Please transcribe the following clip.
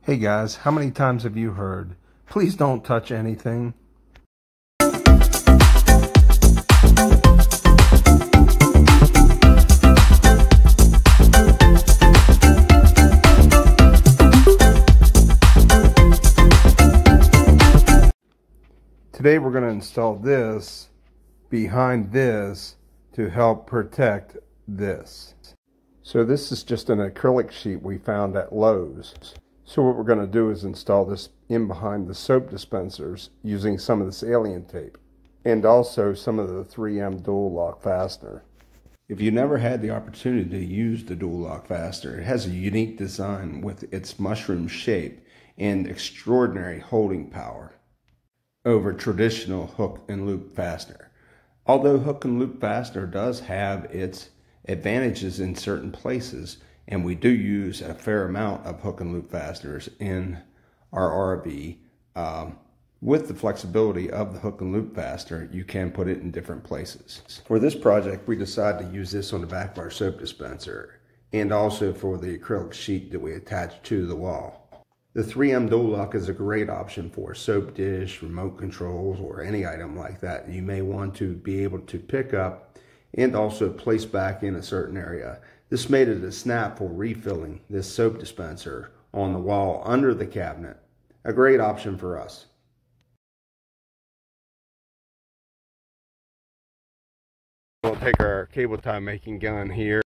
Hey guys, how many times have you heard, please don't touch anything? Today we're going to install this behind this to help protect this. So this is just an acrylic sheet we found at Lowe's. So what we're going to do is install this in behind the soap dispensers using some of this alien tape and also some of the 3M Dual Lock Fastener. If you never had the opportunity to use the Dual Lock Fastener, it has a unique design with its mushroom shape and extraordinary holding power over traditional hook and loop fastener. Although hook and loop fastener does have its advantages in certain places, and we do use a fair amount of hook and loop fasteners in our RV. With the flexibility of the hook and loop fastener, you can put it in different places. For this project, we decided to use this on the back of our soap dispenser and also for the acrylic sheet that we attach to the wall. The 3M Dual Lock is a great option for soap dish, remote controls, or any item like that you may want to be able to pick up and also place back in a certain area. This made it a snap for refilling this soap dispenser on the wall under the cabinet. A great option for us. We'll take our cable tie making gun here.